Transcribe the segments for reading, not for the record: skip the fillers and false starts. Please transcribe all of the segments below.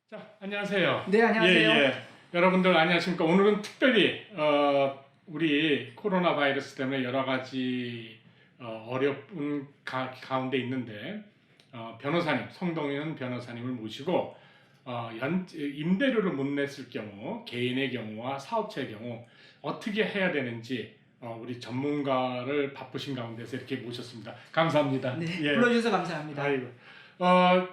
자, 안녕하세요. 네, 안녕하세요. 예. 여러분들 안녕하십니까? 오늘은 특별히 우리 코로나 바이러스 때문에 여러 가지 어려운 가운데 있는데 변호사님, 성동현 변호사님을 모시고 임대료를 못 냈을 경우, 개인의 경우와 사업체의 경우 어떻게 해야 되는지 우리 전문가를 바쁘신 가운데서 이렇게 모셨습니다. 감사합니다. 네, 예. 불러주셔서 감사합니다. 아이고.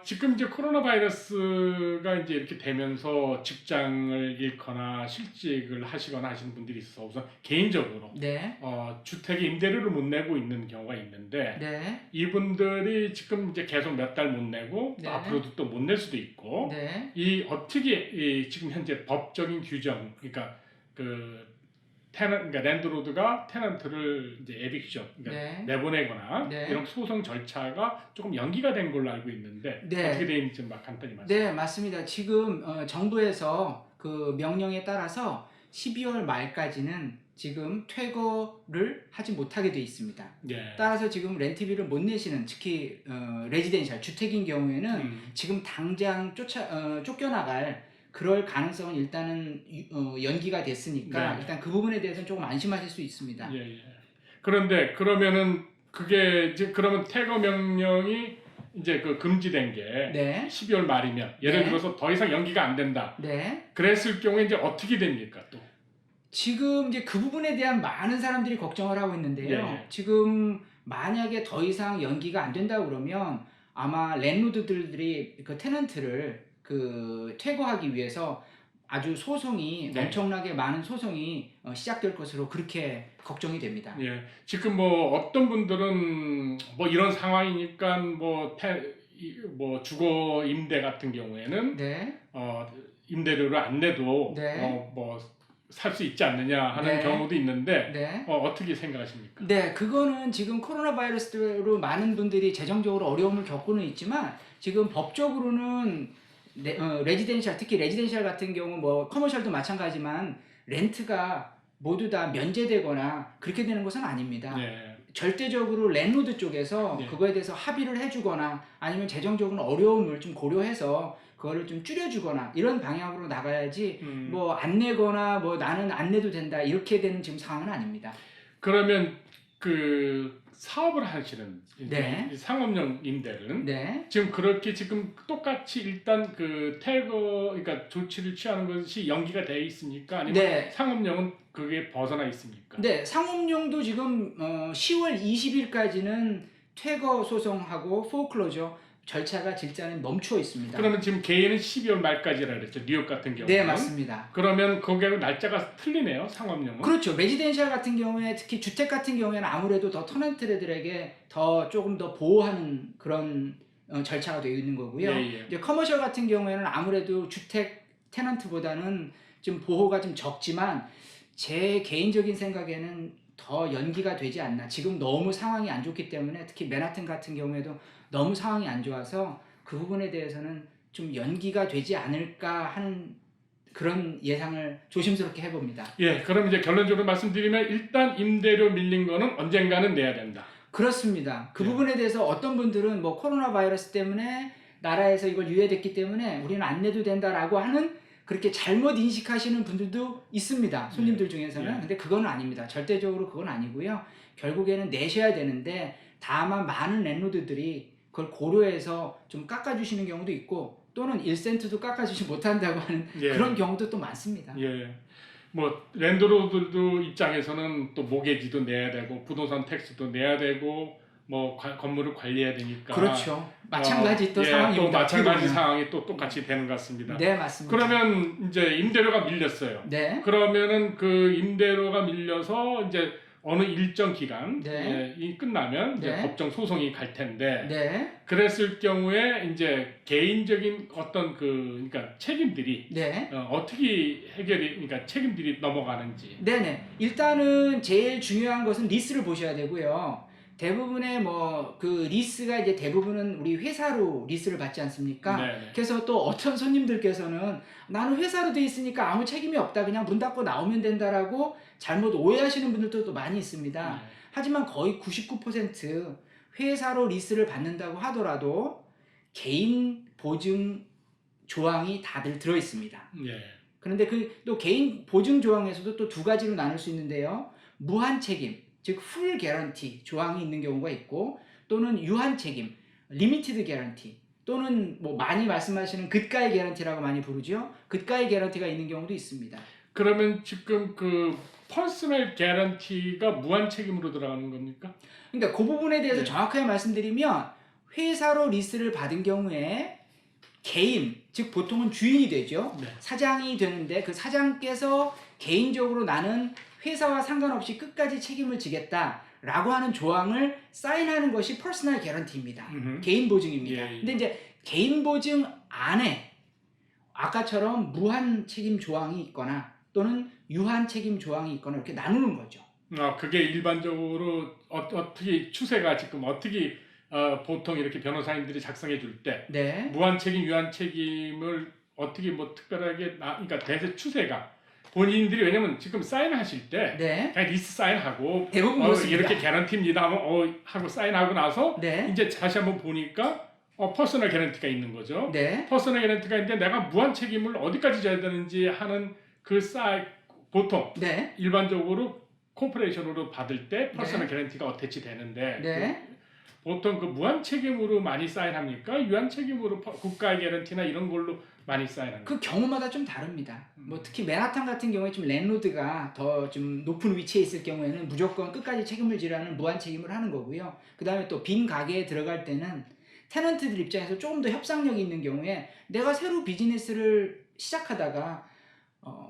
지금 이제 코로나 바이러스가 이제 이렇게 되면서 직장을 잃거나 실직을 하시거나 하시는 분들이 있어서 우선 개인적으로 네, 주택의 임대료를 못 내고 있는 경우가 있는데 네, 이분들이 지금 이제 계속 몇 달 못 내고 또 네. 앞으로도 또 못 낼 수도 있고 네, 이 어떻게 지금 현재 법적인 규정 그러니까 그 그러니까 랜드로드가 테넌트를 이제 에빅션, 그러니까 네, 내보내거나 네. 이런 소송 절차가 조금 연기가 된 걸로 알고 있는데 네. 어떻게 되는지 좀 간단히 말씀해 주세요. 네, 맞습니다. 지금 정부에서 그 명령에 따라서 12월 말까지는 지금 퇴거를 하지 못하게 돼 있습니다. 예. 따라서 지금 렌트비를 못 내시는 특히 레지덴셜 주택인 경우에는 지금 당장 쫓겨나갈 그럴 가능성은 일단은 연기가 됐으니까 네. 일단 그 부분에 대해서는 조금 안심하실 수 있습니다. 예. 그런데 그러면은 그게 이제 그러면 퇴거 명령이 이제 그 금지된 게 네. 12월 말이면 예를 네. 들어서 더 이상 연기가 안 된다. 네. 그랬을 경우에 이제 어떻게 됩니까 또? 지금 이제 그 부분에 대한 많은 사람들이 걱정을 하고 있는데요. 예. 지금 만약에 더 이상 연기가 안 된다 그러면 아마 랜로드들이 그 테넌트를 그 퇴거하기 위해서 아주 소송이 네. 엄청나게 많은 소송이 시작될 것으로 그렇게 걱정이 됩니다. 예. 지금 뭐 어떤 분들은 뭐 이런 상황이니까 뭐 주거 임대 같은 경우에는 네. 임대료를 안 내도 네. 뭐 살 수 있지 않느냐 하는 네. 경우도 있는데 네. 어떻게 생각하십니까? 네, 그거는 지금 코로나 바이러스로 많은 분들이 재정적으로 어려움을 겪고는 있지만 지금 법적으로는 레지덴셜, 특히 레지덴셜 같은 경우 뭐 커머셜도 마찬가지지만 렌트가 모두 다 면제되거나 그렇게 되는 것은 아닙니다. 네. 절대적으로 랜로드 쪽에서 네. 그거에 대해서 합의를 해주거나 아니면 재정적으로 어려움을 좀 고려해서 그거를 좀 줄여주거나 이런 방향으로 나가야지 뭐 안 내거나 뭐 나는 안 내도 된다 이렇게 되는 지금 상황은 아닙니다. 그러면 그 사업을 하시는 네. 상업용 임대는 네. 지금 그렇게 지금 똑같이 일단 그 그러니까 조치를 취하는 것이 연기가 돼 있습니까? 아니면 네. 상업용은 그게 벗어나 있습니까? 네, 상업용도 지금 10월 20일까지는 퇴거 소송하고 포클로저 절차가 질자는 멈추어 있습니다. 그러면 지금 개인은 12월 말까지라 그랬죠. 뉴욕 같은 경우는. 네, 맞습니다. 그러면 거기하고 날짜가 틀리네요. 상업용은. 그렇죠. 레지덴셜 같은 경우에 특히 주택 같은 경우에는 아무래도 더 터넌트들에게 더 조금 더 보호하는 그런 절차가 되어 있는 거고요. 예. 이제 커머셜 같은 경우에는 아무래도 주택 테넌트보다는 좀 보호가 좀 적지만 제 개인적인 생각에는 더 연기가 되지 않나. 지금 너무 상황이 안 좋기 때문에 특히 맨하튼 같은 경우에도 너무 상황이 안 좋아서 그 부분에 대해서는 좀 연기가 되지 않을까 하는 그런 예상을 조심스럽게 해봅니다. 예, 그럼 이제 결론적으로 말씀드리면 일단 임대료 밀린 거는 언젠가는 내야 된다. 그렇습니다. 그 부분에 대해서 어떤 분들은 뭐 코로나 바이러스 때문에 나라에서 이걸 유예됐기 때문에 우리는 안 내도 된다라고 하는 그렇게 잘못 인식하시는 분들도 있습니다. 손님들 중에서는. 근데 그건 아닙니다. 절대적으로 그건 아니고요. 결국에는 내셔야 되는데 다만 많은 랜로드들이 그걸 고려해서 좀 깎아주시는 경우도 있고 또는 1센트도 깎아주지 못한다고 하는 그런 경우도 또 많습니다. 예. 뭐 랜드로드도 입장에서는 또 모게지도 내야 되고 부동산 텍스도 내야 되고 뭐 건물을 관리해야 되니까 그렇죠. 마찬가지 또 상황입니다. 또 마찬가지 상황이 또 똑같이 되는 것 같습니다. 네, 맞습니다. 그러면 이제 임대료가 밀렸어요. 네. 그러면은 그 임대료가 밀려서 이제 어느 일정 기간 네. 이 끝나면 이제 네. 법정 소송이 갈 텐데 네. 그랬을 경우에 이제 개인적인 어떤 그러니까 책임들이 네. 어떻게 그러니까 책임들이 넘어가는지. 네네. 일단은 제일 중요한 것은 리스를 보셔야 되고요. 대부분의 뭐 그 리스가 이제 대부분은 우리 회사로 리스를 받지 않습니까? 네네. 그래서 또 어떤 손님들께서는 나는 회사로 돼 있으니까 아무 책임이 없다. 그냥 문 닫고 나오면 된다라고 잘못 오해하시는 분들도 또 많이 있습니다. 하지만 거의 99% 회사로 리스를 받는다고 하더라도 개인 보증 조항이 다들 들어 있습니다. 예. 그런데 그 또 개인 보증 조항에서도 또 두 가지로 나눌 수 있는데요. 무한 책임, 즉 풀 개런티 조항이 있는 경우가 있고, 또는 유한 책임, 리미티드 개런티, 또는 뭐 많이 말씀하시는 굿가이 개런티라고 많이 부르죠. 굿가이 개런티가 있는 경우도 있습니다. 그러면 지금 그 퍼스널 개런티가 무한 책임으로 들어가는 겁니까? 그러니까 그 부분에 대해서 네. 정확하게 말씀드리면, 회사로 리스를 받은 경우에 개인, 즉 보통은 주인이 되죠. 네. 사장이 되는데 그 사장께서 개인적으로 나는 회사와 상관없이 끝까지 책임을 지겠다라고 하는 조항을 사인하는 것이 퍼스널 개런티입니다. 개인 보증입니다. 예, 예. 근데 이제 개인 보증 안에 아까처럼 무한 책임 조항이 있거나 또는 유한 책임 조항이 있거나 이렇게 나누는 거죠. 그게 일반적으로 어떻게 추세가 지금 어떻게 보통 이렇게 변호사님들이 작성해 줄 때 네. 무한 책임, 유한 책임을 어떻게 뭐 특별하게 그러니까 대세 추세가 본인들이 왜냐면 지금 사인하실 때 네. 그냥 리스트 사인하고 대부분 그렇습니다. 이렇게 개런티입니다 하면 하고 사인하고 나서 네. 이제 다시 한번 보니까 퍼스널 개런티가 있는 거죠. 네. 퍼스널 개런티가 있는데 내가 무한 책임을 어디까지 져야 되는지 하는 그 보통 네. 일반적으로 코퍼레이션으로 받을 때 퍼스널 네. 개런티가 어태치 되는데 네. 보통 그 무한 책임으로 많이 사인합니까? 유한 책임으로 국가 개런티나 이런 걸로 많이 사인합니까? 그 경우마다 좀 다릅니다. 뭐 특히 맨하탄 같은 경우에 좀 랜로드가 더 좀 높은 위치에 있을 경우에는 무조건 끝까지 책임을 지라는 무한 책임을 하는 거고요. 그 다음에 또 빈 가게에 들어갈 때는 테넌트들 입장에서 조금 더 협상력이 있는 경우에 내가 새로 비즈니스를 시작하다가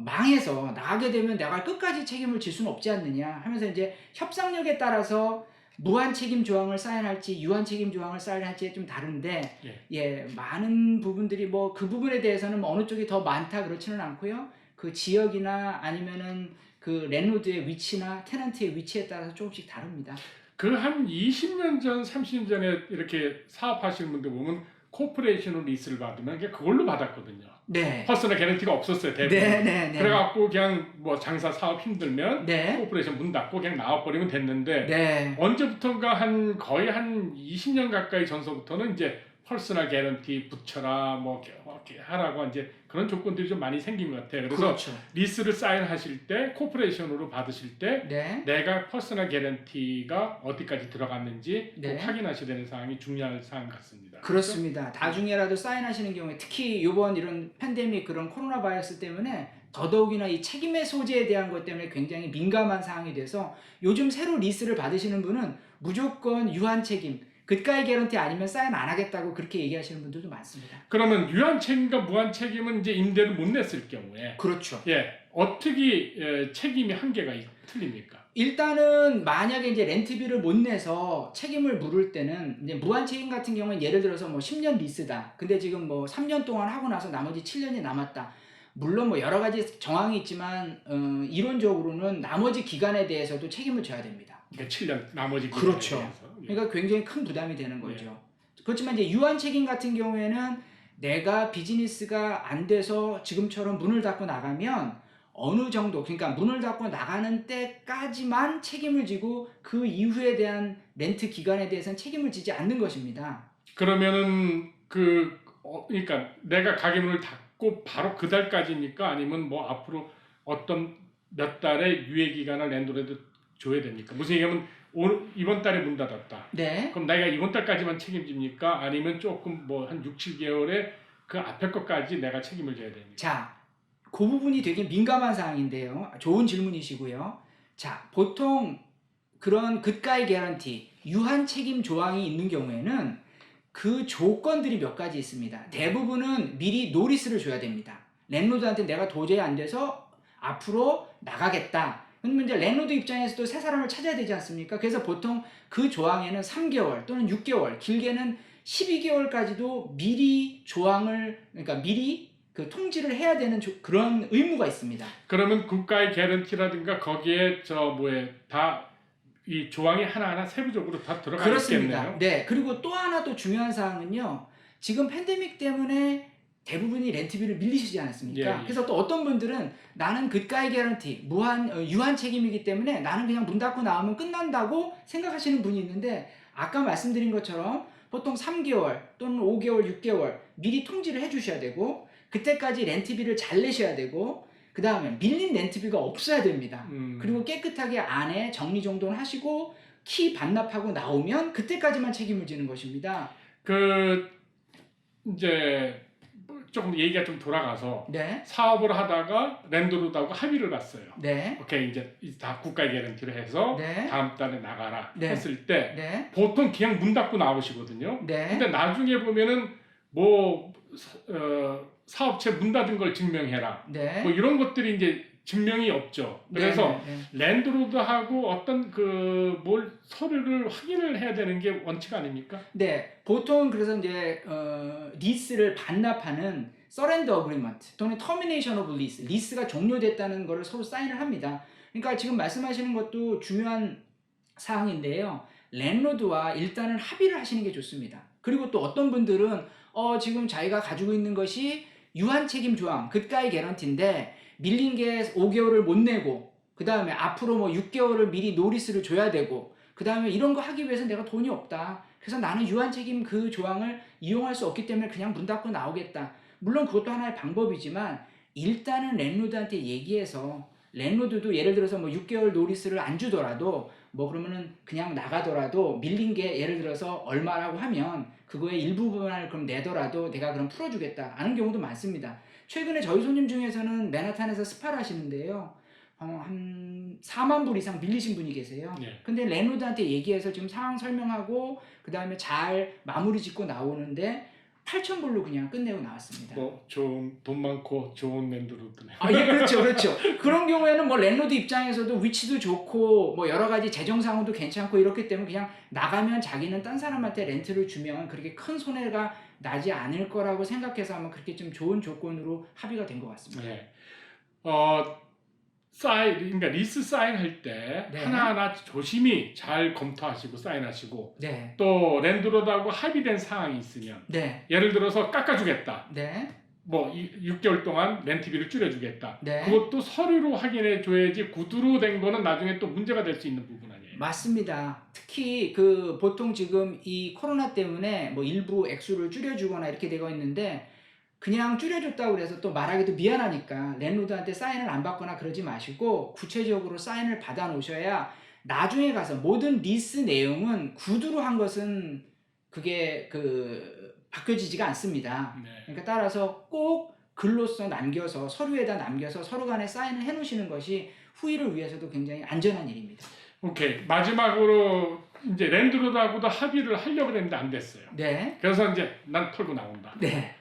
망해서 나가게 되면 내가 끝까지 책임을 질 수는 없지 않느냐 하면서 이제 협상력에 따라서 무한 책임 조항을 사인할지 유한 책임 조항을 사인할지에 좀 다른데 많은 부분들이 뭐 그 부분에 대해서는 뭐 어느 쪽이 더 많다 그렇지는 않고요. 그 지역이나 아니면은 그 랜로드의 위치나 테넌트의 위치에 따라서 조금씩 다릅니다. 그 한 20년 전, 30년 전에 이렇게 사업하시는 분들 보면 코퍼레이션으로 리스를 받으면 그냥 그걸로 받았거든요. 네. 퍼스널 개런티가 없었어요, 대부분. 네. 그래갖고 그냥 뭐 장사 사업 힘들면 네. 코퍼레이션 문 닫고 그냥 나와버리면 됐는데 네. 언제부턴가 거의 한 20년 가까이 전서부터는 이제 퍼스널 개런티 붙여라 뭐 이렇게 하라고 이제 그런 조건들이 좀 많이 생긴 것 같아요. 그래서 그렇죠. 리스를 사인하실 때 코퍼레이션으로 받으실 때 네. 내가 퍼스널 개런티가 어디까지 들어갔는지 네. 꼭 확인하셔야 되는 사항이 중요한 사항 같습니다. 그렇습니다. 나중에라도 사인하시는 경우에 특히 이번 이런 팬데믹 그런 코로나 바이러스 때문에 더더욱이나 이 책임의 소재에 대한 것 때문에 굉장히 민감한 사항이 돼서 요즘 새로 리스를 받으시는 분은 무조건 유한 책임, 굿가이 개런티 아니면 사인 안 하겠다고 그렇게 얘기하시는 분들도 많습니다. 그러면 유한 책임과 무한 책임은 이제 임대를 못 냈을 경우에 그렇죠. 어떻게 책임이 한계가 틀립니까? 일단은 만약에 이제 렌트비를 못 내서 책임을 물을 때는 이제 무한 책임 같은 경우는 예를 들어서 뭐 10년 리스다. 근데 지금 뭐 3년 동안 하고 나서 나머지 7년이 남았다. 물론 뭐 여러 가지 정황이 있지만 이론적으로는 나머지 기간에 대해서도 책임을 져야 됩니다. 그러니까 7년 나머지 기간에 그렇죠. 대해서. 그러니까 굉장히 큰 부담이 되는 거죠. 그렇지만 이제 유한 책임 같은 경우에는 내가 비즈니스가 안 돼서 지금처럼 문을 닫고 나가면 어느 정도, 그러니까 문을 닫고 나가는 때까지만 책임을 지고 그 이후에 대한 렌트 기간에 대해서는 책임을 지지 않는 것입니다. 그러면은 그러니까 내가 가게 문을 닫고 바로 그 달까지입니까? 아니면 뭐 앞으로 어떤 몇 달의 유예 기간을 랜드로드 줘야 됩니까? 무슨 얘기하면 이번 달에 문 닫았다. 네. 그럼 내가 이번 달까지만 책임집니까? 아니면 조금 뭐 한 6, 7개월에 그 앞에 것까지 내가 책임을 져야 됩니까? 자, 그 부분이 되게 민감한 사항인데요. 좋은 질문이시고요. 자, 보통 그런 굿가이 개런티, 유한 책임 조항이 있는 경우에는 그 조건들이 몇 가지 있습니다. 대부분은 미리 노리스를 줘야 됩니다. 랜로드한테 내가 도저히 안 돼서 앞으로 나가겠다. 그러면 이제 랜로드 입장에서도 새 사람을 찾아야 되지 않습니까? 그래서 보통 그 조항에는 3개월 또는 6개월, 길게는 12개월까지도 미리 그러니까 미리 그 통지를 해야 되는 그런 의무가 있습니다. 그러면 국가의 개런티라든가 거기에 다 이 조항이 하나하나 세부적으로 다 들어가 그렇습니다. 있겠네요. 네. 그리고 또 하나 또 중요한 사항은요. 지금 팬데믹 때문에 대부분이 렌트비를 밀리시지 않았습니까? 예. 그래서 또 어떤 분들은 나는 굿가이 개런티, 유한 책임이기 때문에 나는 그냥 문 닫고 나오면 끝난다고 생각하시는 분이 있는데 아까 말씀드린 것처럼 보통 3개월 또는 5개월, 6개월 미리 통지를 해주셔야 되고 그때까지 렌트비를 잘 내셔야 되고 그 다음에 밀린 렌트비가 없어야 됩니다. 그리고 깨끗하게 안에 정리정돈 하시고 키 반납하고 나오면 그때까지만 책임을 지는 것입니다. 그 이제 조금 얘기가 좀 돌아가서 네, 사업을 하다가 랜드로드하고 합의를 봤어요. 네, 오케이 이제 다 국가 개런티를 해서 네. 다음 달에 나가라 네. 했을 때 네, 보통 그냥 문 닫고 나오시거든요. 네, 근데 나중에 보면은 뭐 사업체 문 닫은 걸 증명해라. 네. 뭐 이런 것들이 이제 증명이 없죠. 그래서 네, 랜드로드하고 어떤 뭘 서류를 확인을 해야 되는 게 원칙 아닙니까? 네, 보통 그래서 이제 리스를 반납하는 서렌더 어그리먼트 또는 터미네이션 오브 리스가 종료됐다는 것을 서로 사인을 합니다. 그러니까 지금 말씀하시는 것도 중요한 사항인데요. 랜로드와 일단은 합의를 하시는 게 좋습니다. 그리고 또 어떤 분들은 지금 자기가 가지고 있는 것이 유한 책임 조항, 굿가이 개런티인데 밀린 게 5개월을 못 내고 그 다음에 앞으로 뭐 6개월을 미리 노리스를 줘야 되고 그 다음에 이런 거 하기 위해서 내가 돈이 없다. 그래서 나는 유한 책임 그 조항을 이용할 수 없기 때문에 그냥 문 닫고 나오겠다. 물론 그것도 하나의 방법이지만 일단은 랜로드한테 얘기해서 랜로드도 예를 들어서 뭐 6개월 노리스를 안 주더라도 뭐 그러면은 그냥 나가더라도 밀린 게 예를 들어서 얼마라고 하면 그거의 일부분을 그럼 내더라도 내가 그럼 풀어주겠다 하는 경우도 많습니다. 최근에 저희 손님 중에서는 맨하탄에서 스파를 하시는데요. 한 4만 불 이상 밀리신 분이 계세요. 네. 근데 랜로드한테 얘기해서 지금 상황 설명하고 그 다음에 잘 마무리 짓고 나오는데 8천 불로 그냥 끝내고 나왔습니다. 뭐 좋은 돈 많고 좋은 랜드로드네. 예, 그렇죠. 그런 경우에는 뭐 랜로드 입장에서도 위치도 좋고 뭐 여러 가지 재정 상황도 괜찮고 이렇기 때문에 그냥 나가면 자기는 딴 사람한테 렌트를 주면 그렇게 큰 손해가 나지 않을 거라고 생각해서 아마 그렇게 좀 좋은 조건으로 합의가 된 것 같습니다. 네. 그러니까 리스 사인할 때 네. 하나하나 조심히 잘 검토하시고 사인하시고 네, 또 랜드로드하고 합의된 사항이 있으면 네, 예를 들어서 깎아주겠다. 네, 뭐 6개월 동안 렌트비를 줄여주겠다. 네. 그것도 서류로 확인해 줘야지 구두로 된 거는 나중에 또 문제가 될 수 있는 부분 아니에요. 맞습니다. 특히 그 보통 지금 이 코로나 때문에 뭐 일부 액수를 줄여주거나 이렇게 되고 있는데 그냥 줄여줬다고 그래서 또 말하기도 미안하니까 랜로드한테 사인을 안 받거나 그러지 마시고 구체적으로 사인을 받아 놓으셔야 나중에 가서 모든 리스 내용은 구두로 한 것은 그게 바뀌어지지가 않습니다. 네. 그러니까 따라서 꼭 글로써 남겨서 서류에다 남겨서 서로 간에 사인을 해 놓으시는 것이 후일을 위해서도 굉장히 안전한 일입니다. 오케이. 마지막으로 이제 랜드로드하고도 합의를 하려고 했는데 안 됐어요. 네, 그래서 이제 난 털고 나온다. 네,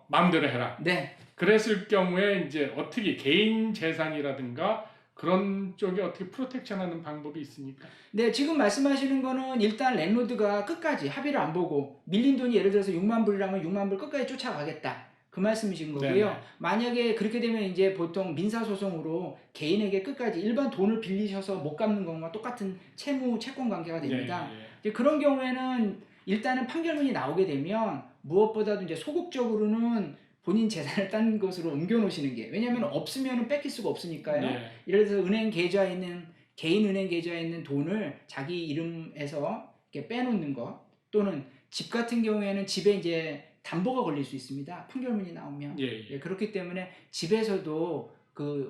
마음대로 해라. 네. 그랬을 경우에 이제 어떻게 개인 재산이라든가 그런 쪽에 어떻게 프로텍션하는 방법이 있습니까? 네, 지금 말씀하시는 거는 일단 랜로드가 끝까지 합의를 안 보고 밀린 돈이 예를 들어서 6만 불이라면 6만 불 끝까지 쫓아가겠다. 그 말씀이신 거고요. 네네. 만약에 그렇게 되면 이제 보통 민사소송으로 개인에게 끝까지 일반 돈을 빌리셔서 못 갚는 것과 똑같은 채권 관계가 됩니다. 예, 예. 이제 그런 경우에는 일단은 판결문이 나오게 되면 무엇보다도 이제 소극적으로는 본인 재산을 딴 것으로 옮겨 놓으시는 게 왜냐하면 없으면 뺏길 수가 없으니까요. 예. 예를 들어서 은행 계좌에 있는 개인 은행 계좌에 있는 돈을 자기 이름에서 이렇게 빼놓는 것 또는 집 같은 경우에는 집에 이제 담보가 걸릴 수 있습니다. 판결문이 나오면 예. 그렇기 때문에 집에서도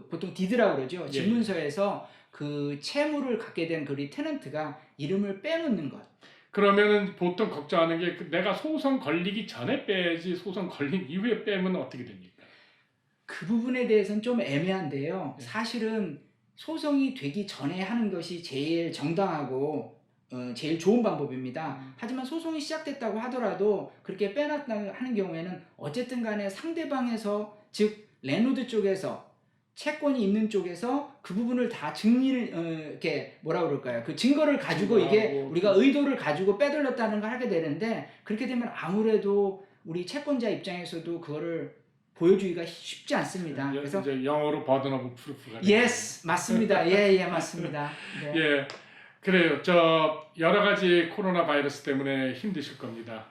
보통 디드라고 그러죠. 집문서에서 그 채무를 갖게 된 그 리테넌트가 이름을 빼놓는 것. 그러면은 보통 걱정하는 게 내가 소송 걸리기 전에 빼야지 소송 걸린 이후에 빼면 어떻게 됩니까? 그 부분에 대해서는 좀 애매한데요. 네. 사실은 소송이 되기 전에 하는 것이 제일 정당하고 제일 좋은 방법입니다. 하지만 소송이 시작됐다고 하더라도 그렇게 빼놨다 하는 경우에는 어쨌든 간에 상대방에서 즉 랜로드 쪽에서 채권이 있는 쪽에서 그 부분을 다 증리를 이렇게 뭐라 그럴까요? 그 증거를 가지고 이게 우리가 의도를 가지고 빼돌렸다는 걸 하게 되는데 그렇게 되면 아무래도 우리 채권자 입장에서도 그거를 보여주기가 쉽지 않습니다. 그래서 이제 영어로 버든 오브 프루프가 yes 맞습니다. 예 맞습니다. 네. 예. 그래요. 여러 가지 코로나 바이러스 때문에 힘드실 겁니다.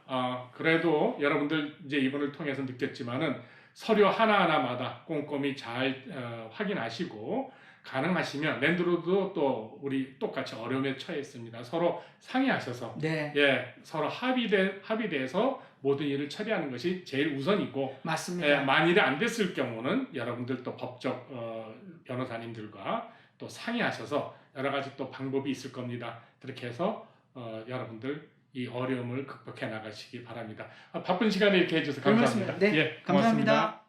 그래도 여러분들 이제 이번을 통해서 느꼈지만은 서류 하나하나마다 꼼꼼히 잘 확인하시고 가능하시면 랜드로드도 또 우리 똑같이 어려움에 처해 있습니다. 서로 상의하셔서 네, 예, 서로 합의돼서 모든 일을 처리하는 것이 제일 우선이고 맞습니다. 예, 만일에 안 됐을 경우는 여러분들 또 법적 변호사님들과 또 상의하셔서 여러 가지 또 방법이 있을 겁니다. 그렇게 해서 여러분들 이 어려움을 극복해 나가시기 바랍니다. 바쁜 시간에 이렇게 해주셔서 감사합니다. 네, 예, 감사합니다. 고맙습니다.